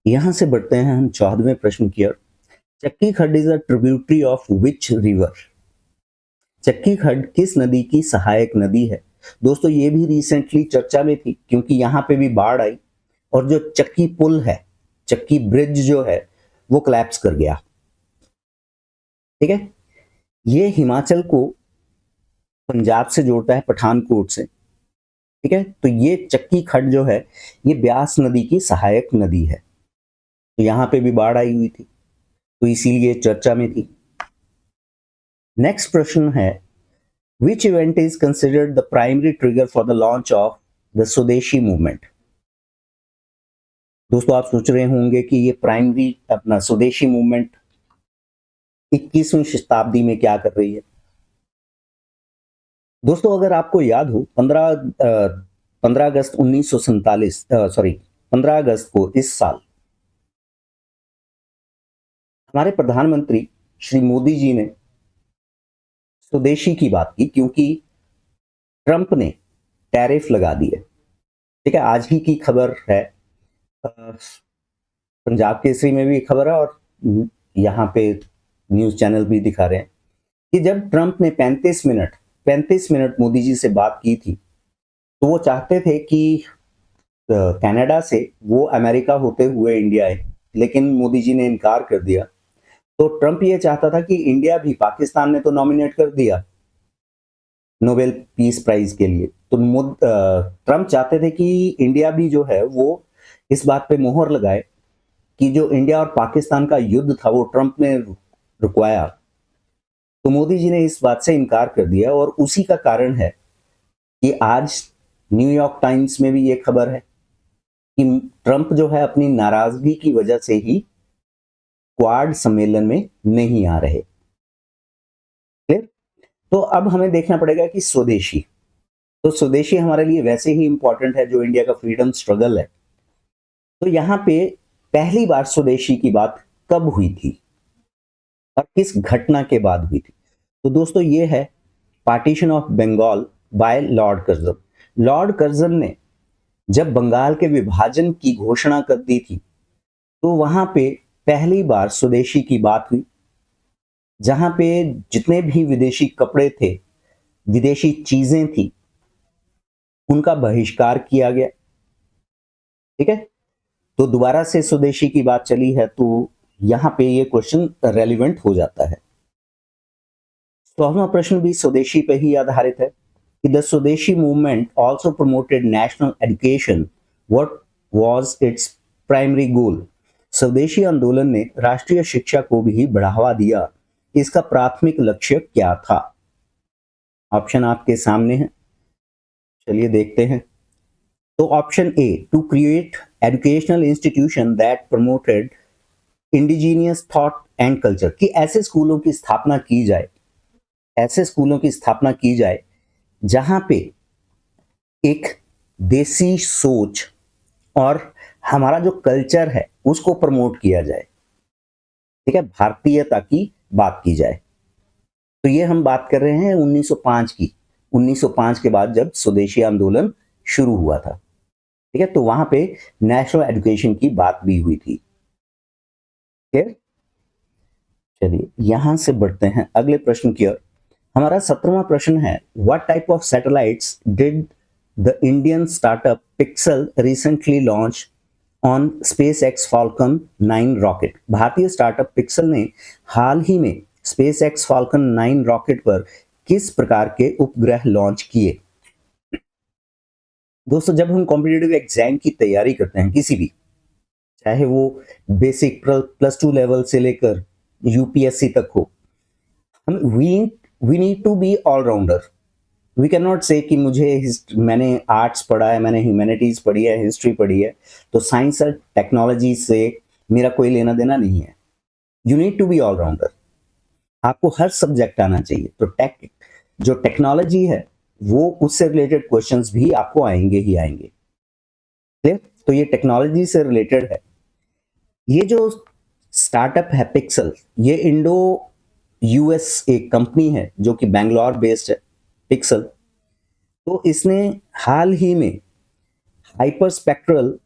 यहां से बढ़ते हैं हम 14वें प्रश्न की ओर। चक्की खड्ड is a tributary of which river? चक्की खड्ड किस नदी की सहायक नदी है? दोस्तों ये भी रिसेंटली चर्चा में थी क्योंकि यहाँ पे भी बाढ़ आई और जो चक्की पुल है, चक्की ब्रिज जो है वो कोलैप्स कर गया। ठीक है, ये हिमाचल को पंजाब से जोड़ता है, पठानकोट से। ठीक है, तो ये चक्की खड्ड जो है ये ब्यास नदी की सहायक नदी है। तो यहाँ पे भी बाढ़ आई हुई थी तो इसीलिए चर्चा में थी। नेक्स्ट प्रश्न है, which event is considered the primary trigger for the launch of the स्वदेशी मूवमेंट? दोस्तों आप सोच रहे होंगे कि ये प्राइमरी अपना स्वदेशी मूवमेंट 21वीं शताब्दी में क्या कर रही है। दोस्तों अगर आपको याद हो, 15 अगस्त 1947, सॉरी 15 अगस्त को इस साल हमारे प्रधानमंत्री श्री मोदी जी ने स्वदेशी की बात की क्योंकि ट्रंप ने टैरिफ लगा दिए। ठीक है, आज ही की खबर है, पंजाब केसरी में भी खबर है और यहाँ पे न्यूज चैनल भी दिखा रहे हैं कि जब ट्रंप ने 35 मिनट मोदी जी से बात की थी तो वो चाहते थे कि कनाडा से वो अमेरिका होते हुए इंडिया आए, लेकिन मोदी जी ने इनकार कर दिया। तो ट्रंप ये चाहता था कि इंडिया भी, पाकिस्तान ने तो नॉमिनेट कर दिया नोबेल पीस प्राइज के लिए, तो ट्रंप चाहते थे कि इंडिया भी जो है वो इस बात पे मोहर लगाए कि जो इंडिया और पाकिस्तान का युद्ध था वो ट्रंप ने रुकवाया। तो मोदी जी ने इस बात से इनकार कर दिया और उसी का कारण है कि आज न्यूयॉर्क टाइम्स में भी ये खबर है कि ट्रंप जो है अपनी नाराजगी की वजह से ही क्वाड सम्मेलन में नहीं आ रहे। क्लियर? तो अब हमें देखना पड़ेगा कि स्वदेशी, तो स्वदेशी हमारे लिए वैसे ही इंपॉर्टेंट है जो इंडिया का फ्रीडम स्ट्रगल है। तो यहाँ पे पहली बार स्वदेशी की बात कब हुई थी और किस घटना के बाद हुई थी? तो दोस्तों ये है partition of Bengal by lord Curzon. Lord Curzon ने जब बंगाल के विभाजन की घोषणा कर दी थी तो वहां पे पहली बार स्वदेशी की बात हुई, जहां पे जितने भी विदेशी कपड़े थे, विदेशी चीजें थी, उनका बहिष्कार किया गया। ठीक है, तो दोबारा से स्वदेशी की बात चली है तो यहां पे ये क्वेश्चन रेलिवेंट हो जाता है। 16वां प्रश्न भी स्वदेशी पे ही आधारित है कि द स्वदेशी movement also promoted national education, what was its primary goal? स्वदेशी आंदोलन ने राष्ट्रीय शिक्षा को भी बढ़ावा दिया, इसका प्राथमिक लक्ष्य क्या था? ऑप्शन आपके सामने है, चलिए देखते हैं। तो option A, to create educational institution that promoted indigenous thought and culture, कि ऐसे स्कूलों की स्थापना की जाए, ऐसे स्कूलों की स्थापना की जाए जहां पे एक देसी सोच और हमारा जो कल्चर है उसको प्रमोट किया जाए, ठीक है, भारतीयता की बात की जाए। तो ये हम बात कर रहे हैं 1905 की, 1905 के बाद जब स्वदेशी आंदोलन शुरू हुआ था, ठीक है, तो वहां पे नेशनल एजुकेशन की बात भी हुई थी। क्लियर? चलिए यहां से बढ़ते हैं अगले प्रश्न की ओर। हमारा 17वां प्रश्न है, what type of satellites did the Indian startup pixel recently launch on SpaceX Falcon 9 rocket? भारतीय स्टार्टअप पिक्सल ने हाल ही में SpaceX Falcon 9 रॉकेट पर किस प्रकार के उपग्रह लॉन्च किए? दोस्तों, जब हम कॉम्पिटिटिव एग्जाम की तैयारी करते हैं किसी भी, चाहे वो बेसिक +2 लेवल से लेकर यूपीएससी तक हो, हम we need to be allrounder. We can not say कि मैंने आर्ट्स पढ़ा है, मैंने ह्यूमैनिटीज पढ़ी है, हिस्ट्री पढ़ी है, तो साइंस और टेक्नोलॉजी से मेरा कोई लेना देना नहीं है। You need to be allrounder, आपको हर सब्जेक्ट आना चाहिए। तो जो टेक्नोलॉजी है वो उससे रिलेटेड क्वेश्चंस भी आपको आएंगे ही आएंगे। क्लियर? तो ये टेक्नोलॉजी से रिलेटेड है। ये जो स्टार्टअप है पिक्सल, ये इंडो यूएस एक कंपनी है जो कि बैंगलोर बेस्ड है पिक्सल। तो इसने हाल ही में हाइपर स्पेक्ट्रल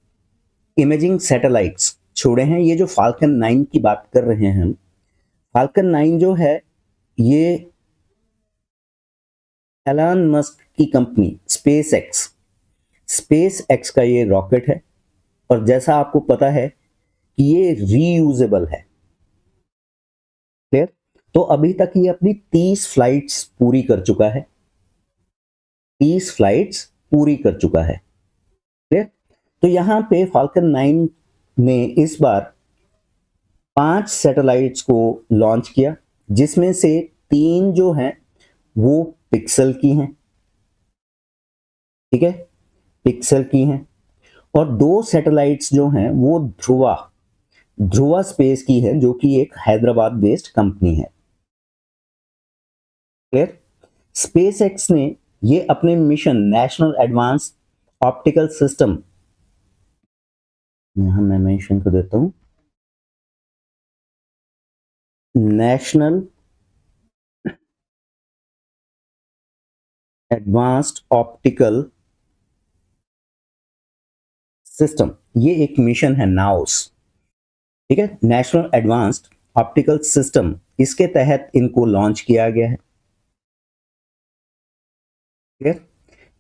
इमेजिंग सैटेलाइट्स छोड़े हैं। ये जो फाल्कन 9 की बात कर रहे हैं हम, फाल्कन 9 जो है ये एलन मस्क की कंपनी स्पेस एक्स का ये रॉकेट है, और जैसा आपको पता है कि ये रीयूजेबल है। क्लियर? तो अभी तक ये अपनी 30 फ्लाइट्स पूरी कर चुका है, 30 फ्लाइट्स पूरी कर चुका है। क्लियर? तो यहां पे फाल्कन 9 ने इस बार 5 सैटेलाइट्स को लॉन्च किया, जिसमें से 3 जो हैं वो पिक्सल की हैं, ठीक है, पिक्सल की हैं, और 2 सैटेलाइट्स जो हैं वो ध्रुवा स्पेस की है, जो कि एक हैदराबाद बेस्ड कंपनी है। क्लियर? स्पेसएक्स ने ये अपने mission national advance optical system, यहां मैं मेंशन कर देता हूं, नेशनल एडवांस्ड ऑप्टिकल सिस्टम, ये एक मिशन है नाउस, ठीक है, नेशनल एडवांस्ड ऑप्टिकल सिस्टम, इसके तहत इनको लॉन्च किया गया है। ठीक है?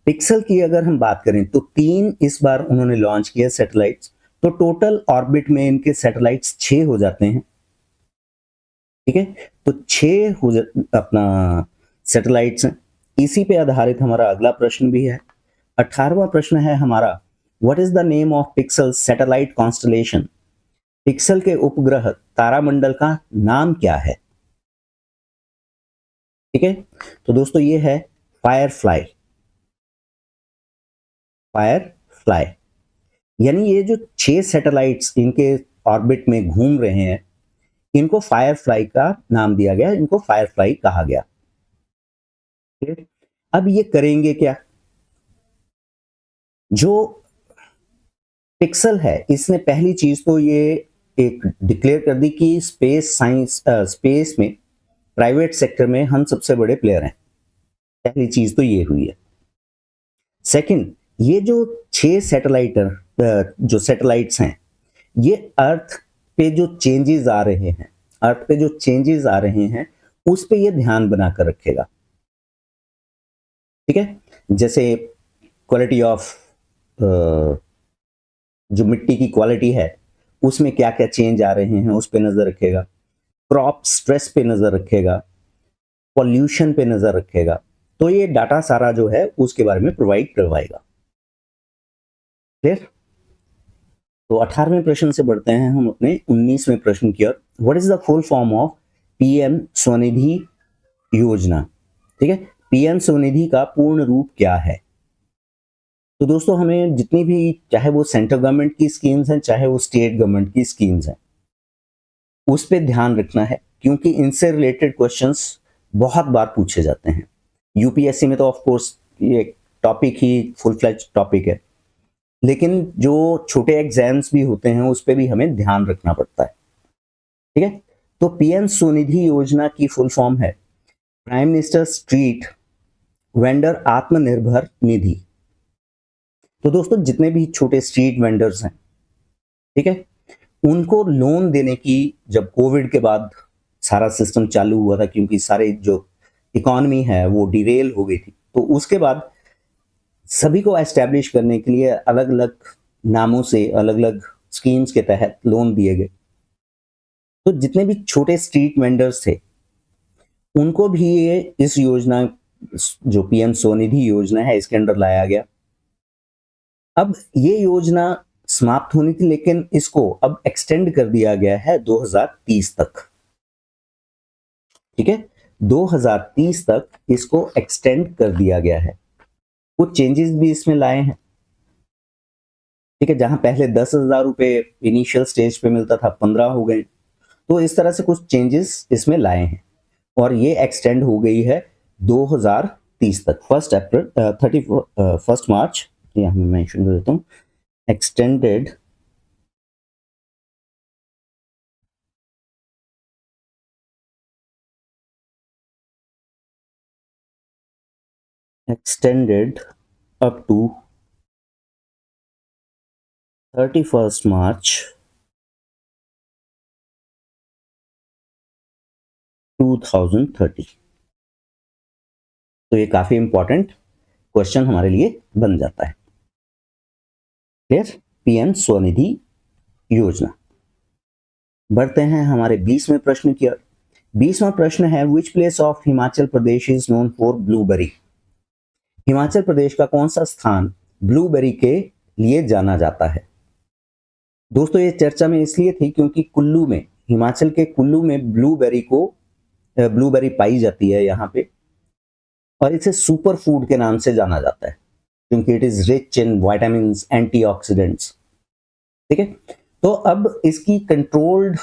पिक्सल की अगर हम बात करें तो 3 इस बार उन्होंने लॉन्च किया सैटेलाइट्स, तो टोटल ऑर्बिट में इनके सैटेलाइट्स 6 हो जाते हैं। ठीक है, तो 6 अपना सैटेलाइट्स हैं। इसी पे आधारित हमारा अगला प्रश्न भी है। 18वां प्रश्न है हमारा, what is the name of pixel satellite constellation? Pixel के उपग्रह तारामंडल का नाम क्या है? ठीक है, तो दोस्तों ये है फायरफ्लाई। फायरफ्लाई यानी ये जो 6 सैटेलाइट्स इनके ऑर्बिट में घूम रहे हैं, इनको फायरफ्लाई का नाम दिया गया, इनको फायरफ्लाई कहा गया। अब ये करेंगे क्या? जो पिक्सल है इसने पहली चीज तो ये एक डिक्लेयर कर दी कि स्पेस में प्राइवेट सेक्टर में हम सबसे बड़े प्लेयर हैं। पहली चीज तो ये हुई है। सेकंड, ये जो 6 जो सैटेलाइट्स हैं, ये अर्थ पे जो चेंजेस आ रहे हैं, अर्थ पे जो चेंजेस आ रहे हैं उस पे ये ध्यान बनाकर रखेगा। ठीक है, जैसे क्वालिटी ऑफ जो मिट्टी की क्वालिटी है उसमें क्या क्या चेंज आ रहे हैं उस पे नजर रखेगा, क्रॉप स्ट्रेस पे नजर रखेगा, पॉल्यूशन पे नजर रखेगा। तो ये डाटा सारा जो है उसके बारे में प्रोवाइड करवाएगा। क्लियर? तो 18वें प्रश्न से बढ़ते हैं हम अपने 19वें प्रश्न की ओर। What is the full form of PM Svanidhi Yojana? ठीक है, पीएम स्वनिधि का पूर्ण रूप क्या है? तो दोस्तों हमें जितनी भी, चाहे वो सेंट्रल गवर्नमेंट की स्कीम्स हैं चाहे वो स्टेट गवर्नमेंट की स्कीम्स हैं, उस पर ध्यान रखना है, क्योंकि इनसे रिलेटेड क्वेश्चंस बहुत बार पूछे जाते हैं। यूपीएससी में तो ऑफ कोर्स ये टॉपिक ही फुल फ्लेज टॉपिक है, लेकिन जो छोटे एग्जाम्स भी होते हैं उस पर भी हमें ध्यान रखना पड़ता है। ठीक है, तो पीएम स्वनिधि योजना की फुल फॉर्म है prime minister street vendor Atmanirbhar Nidhi. तो दोस्तों जितने भी छोटे स्ट्रीट वेंडर्स हैं, ठीक है, उनको लोन देने की, जब कोविड के बाद सारा सिस्टम चालू हुआ था, क्योंकि सारे जो इकोनॉमी है वो डिरेल हो गई थी, तो उसके बाद सभी को एस्टैब्लिश करने के लिए अलग अलग नामों से अलग अलग स्कीम्स के तहत लोन दिए गए। तो जितने भी छोटे स्ट्रीट वेंडर्स थे उनको भी ये इस योजना, जो पीएम स्वनिधि योजना है, इसके अंडर लाया गया। अब ये योजना समाप्त होनी थी, लेकिन इसको अब एक्सटेंड कर दिया गया है 2030 तक। ठीक है, 2030 तक इसको एक्सटेंड कर दिया गया है। कुछ चेंजेस भी इसमें लाए हैं। ठीक है, जहां पहले 10,000 रुपए इनिशियल स्टेज पे मिलता था, 15 हो गए। तो इस तरह से कुछ चेंजेस इसमें लाए हैं और ये एक्सटेंड हो गई है 2030 तक। 1 मार्च, यहाँ मैं मेंशन कर देता हूँ, एक्सटेंडेड up to 31 March 2030। तो ये काफी इंपॉर्टेंट क्वेश्चन हमारे लिए बन जाता है। क्लियर? पीएम स्वनिधि योजना। बढ़ते हैं हमारे 20वें प्रश्न की ओर। 20वां प्रश्न है which place of Himachal Pradesh is known for blueberry? Himachal Pradesh का कौन सा स्थान ब्लूबेरी के लिए जाना जाता है? दोस्तों ये चर्चा में इसलिए थी क्योंकि कुल्लू में, हिमाचल के कुल्लू में ब्लूबेरी पाई जाती है यहाँ पे, और इसे सुपर फूड के नाम से जाना जाता है क्योंकि it is rich in vitamin, antioxidants. ठीक है, तो अब इसकी कंट्रोल्ड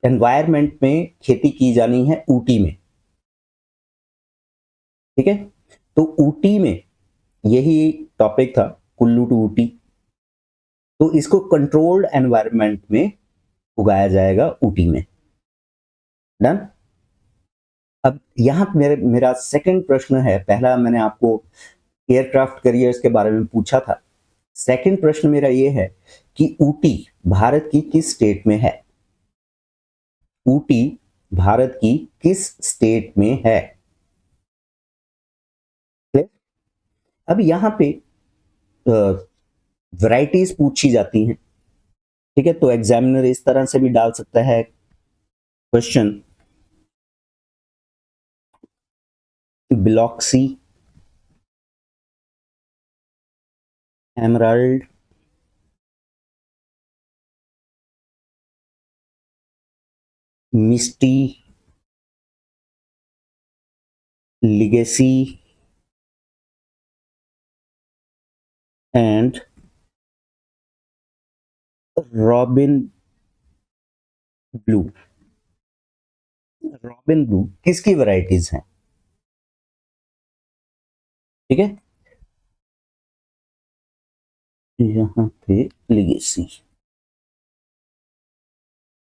एनवायरनमेंट में खेती की जानी है ऊटी में। ठीक है, तो ऊटी में यही टॉपिक था, कुल्लू टू ऊटी। तो इसको कंट्रोल्ड एनवायरनमेंट में उगाया जाएगा ऊटी में। डन? अब यहां मेरा सेकंड प्रश्न है, पहला मैंने आपको एयरक्राफ्ट कैरियर्स के बारे में पूछा था। सेकंड प्रश्न मेरा ये है कि ऊटी भारत की किस स्टेट में है? ऊटी भारत की किस स्टेट में है? अब यहां पे वैरायटीज पूछी जाती हैं। ठीक है, तो एग्जामिनर इस तरह से भी डाल सकता है question, Biloxi, Emerald, Misty, Legacy and Robin Blue. Robin Blue किसकी वैरायटीज हैं? ठीक है, यहां पे लिगेसी।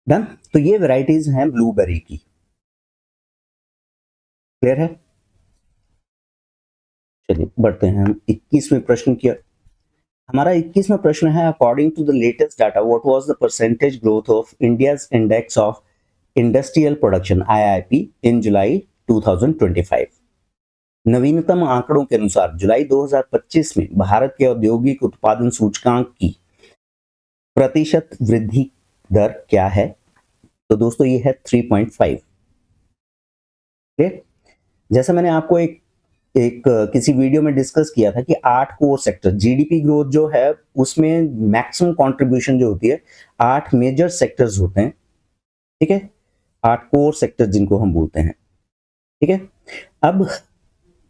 डन? तो ये वैरायटीज हैं ब्लूबेरी की। क्लियर है? चलिए बढ़ते हैं हम 21वें प्रश्न की। हमारा 21वां प्रश्न है according to the latest data what was the percentage growth of India's index of industrial production IIP in July 2025? नवीनतम आंकड़ों के अनुसार जुलाई 2025 में भारत के औद्योगिक उत्पादन सूचकांक की प्रतिशत वृद्धि दर क्या है? तो दोस्तों ये है 3.5। जैसा मैंने आपको किसी वीडियो में डिस्कस किया था कि 8 कोर सेक्टर, जीडीपी ग्रोथ जो है उसमें मैक्सिमम कंट्रीब्यूशन जो होती है 8 मेजर सेक्टर्स होते हैं, ठीक है, 8 कोर सेक्टर जिनको हम बोलते हैं, ठीक है। अब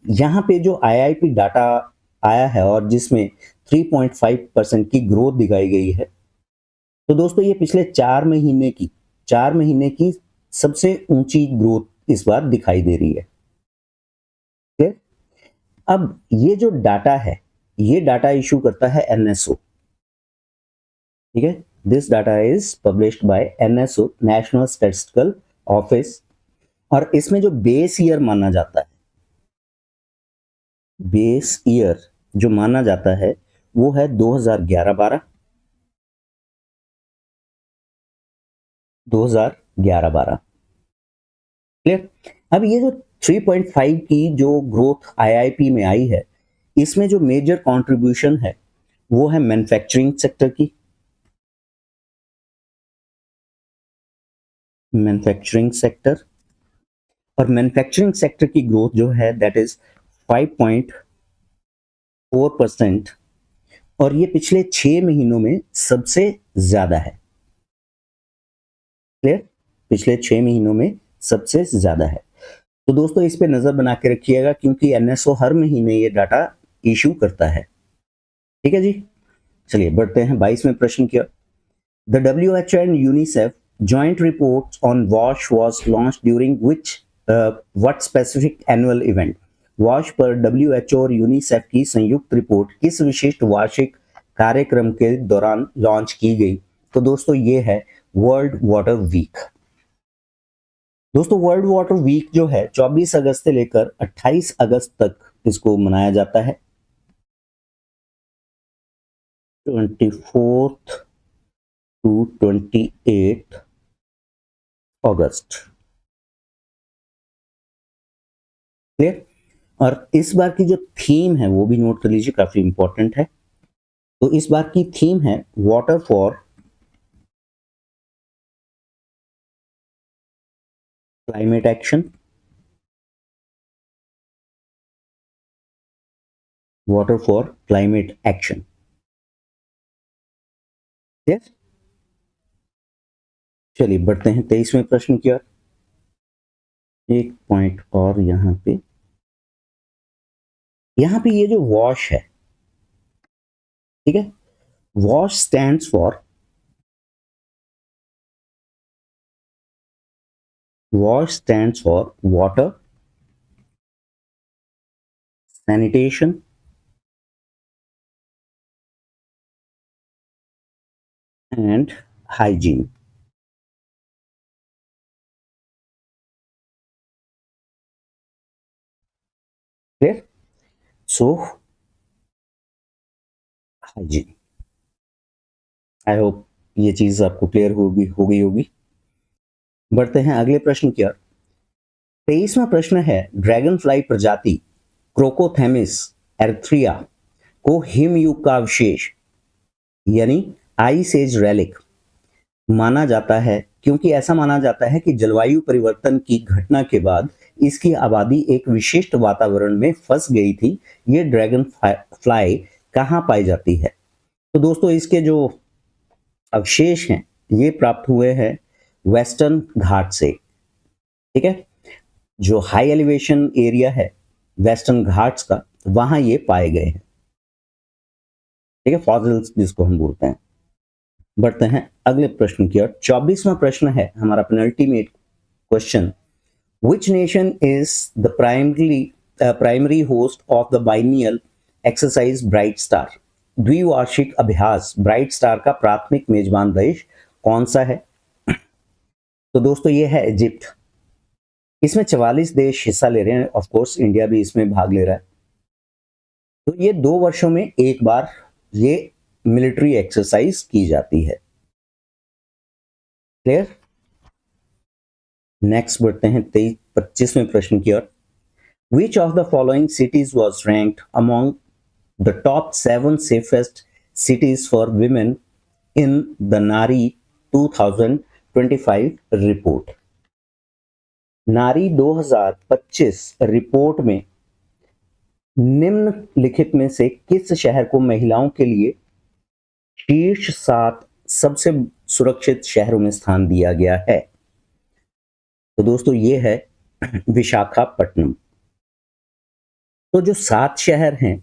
यहाँ पे जो आईआईपी डाटा आया है और जिसमें 3.5% की ग्रोथ दिखाई गई है, तो दोस्तों ये पिछले 4 महीने की सबसे ऊंची ग्रोथ इस बार दिखाई दे रही है, ठीक है। अब ये जो डाटा है, ये डाटा इशू करता है एनएसओ, ठीक है। This data is published by NSO, national statistical office, और इसमें जो बेस ईयर माना जाता है, बेस ईयर जो माना जाता है वो है 2011-12, 2011-12, क्लियर। अब ये जो 3.5 की जो ग्रोथ आईआईपी में आई है, इसमें जो मेजर कंट्रीब्यूशन है वो है मैन्युफैक्चरिंग सेक्टर की, मैन्युफैक्चरिंग सेक्टर, और मैन्युफैक्चरिंग सेक्टर की ग्रोथ जो है दैट इज 5.4%, और ये पिछले 6 महीनों में सबसे ज्यादा है, क्लियर, पिछले 6 महीनों में सबसे ज्यादा है। तो दोस्तों इस पे नजर बना के रखिएगा क्योंकि एनएसओ हर महीने ये डाटा इशू करता है, ठीक है जी। चलिए बढ़ते हैं 22वें प्रश्न की ओर। The WHO and UNICEF joint reports on WASH was launched during which what specific annual event? WASH पर WHO और यूनिसेफ की संयुक्त रिपोर्ट किस विशिष्ट वार्षिक कार्यक्रम के दौरान लॉन्च की गई? तो दोस्तों ये है वर्ल्ड वाटर वीक। दोस्तों वर्ल्ड वाटर वीक जो है 24 अगस्त से लेकर 28 अगस्त तक इसको मनाया जाता है, 24 टू 28 अगस्त, क्लियर। और इस बार की जो थीम है वो भी नोट कर लीजिए, काफी इंपॉर्टेंट है। तो इस बार की थीम है water for climate action, water for climate action, yes. चलिए बढ़ते हैं 23वें प्रश्न की ओर। एक पॉइंट और यहाँ पे ये जो वॉश है, ठीक है, wash stands for, wash stands for water, sanitation and hygiene, clear. So hygiene, I hope ये चीज आपको क्लियर हो गई होगी। बढ़ते हैं अगले प्रश्न की ओर। 23वां प्रश्न है ड्रैगन फ्लाई प्रजाति क्रोकोथेमिस एर्थ्रिया को हिमयुग का अवशेष यानी आइस एज रेलिक माना जाता है, क्योंकि ऐसा माना जाता है कि जलवायु परिवर्तन की घटना के बाद इसकी आबादी एक विशिष्ट वातावरण में फंस गई थी। ये ड्रैगन फ्लाई कहाँ पाई जाती है? तो दोस्तों इसके जो अवशेष हैं ये प्राप्त हुए हैं वेस्टर्न घाट से, ठीक है। जो हाई एलिवेशन एरिया है वेस्टर्न घाट्स का, वहां ये पाए गए हैं, ठीक है, फॉसिल्स जिसको हम बोलते हैं। बढ़ते हैं अगले प्रश्न की ओर। 24वां प्रश्न है हमारा penultimate question. Which nation is the primary host of the biennial exercise bright star? द्विवार्षिक अभ्यास ब्राइट स्टार का प्राथमिक मेजबान देश कौन सा है? तो दोस्तों ये है इजिप्ट। इसमें 44 देश हिस्सा ले रहे हैं, ऑफ कोर्स इंडिया भी इसमें भाग ले रहा है। तो ये 2 वर्षों में एक बार ये मिलिट्री एक्सरसाइज की जाती है, क्लियर। नेक्स्ट बढ़ते हैं 25वें प्रश्न की ओर। Which of the following cities was ranked among the top 7 safest cities for women in the NARI 2025 report? नारी 2025 रिपोर्ट में निम्नलिखित में से किस शहर को महिलाओं के लिए शीर्ष 7 सबसे सुरक्षित शहरों में स्थान दिया गया है? तो दोस्तों ये है विशाखापट्टनम। तो जो 7 शहर हैं,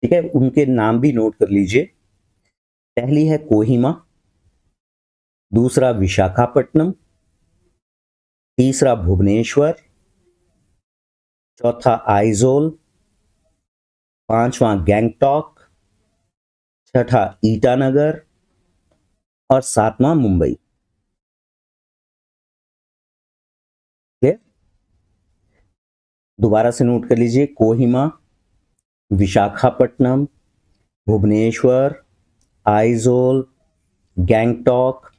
ठीक है, उनके नाम भी नोट कर लीजिए। पहली है कोहिमा, दूसरा विशाखापट्टनम, तीसरा भुवनेश्वर, चौथा आइजोल, पांचवा गैंगटॉक, छठा ईटानगर और सातवां मुंबई। क्लियर? दोबारा से नोट कर लीजिए, Kohima, Visakhapatnam, Bhubaneswar, Aizawl, Gangtok,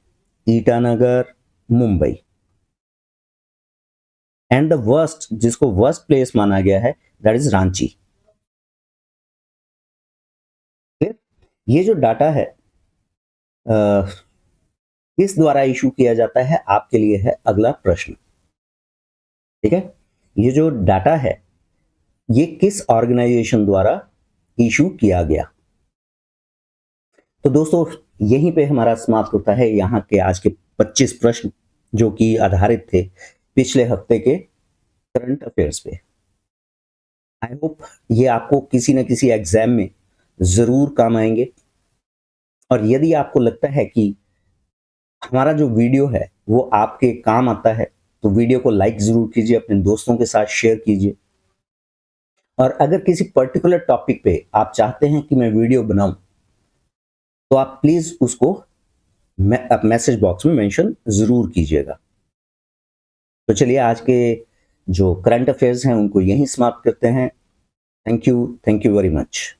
Itanagar, Mumbai. And the worst, जिसको वर्स्ट प्लेस माना गया है, दैट इज रांची। ये जो डाटा है किस द्वारा इशू किया जाता है, आपके लिए है अगला प्रश्न। ठीक है, ये जो डाटा है ये किस ऑर्गेनाइजेशन द्वारा इशू किया गया? तो दोस्तों यहीं पे हमारा समाप्त होता है यहाँ के आज के 25 प्रश्न जो कि आधारित थे पिछले हफ्ते के करंट अफेयर्स पे। आई होप ये आपको किसी न किसी एग्जाम में जरूर काम आएंगे। और यदि आपको लगता है कि हमारा जो वीडियो है वो आपके काम आता है तो वीडियो को लाइक जरूर कीजिए, अपने दोस्तों के साथ शेयर कीजिए। और अगर किसी पर्टिकुलर टॉपिक पे आप चाहते हैं कि मैं वीडियो बनाऊं तो आप प्लीज उसको मैसेज बॉक्स में मेंशन जरूर कीजिएगा। तो चलिए आज के जो करंट अफेयर्स हैं उनको यहीं समाप्त करते हैं। Thank you very much.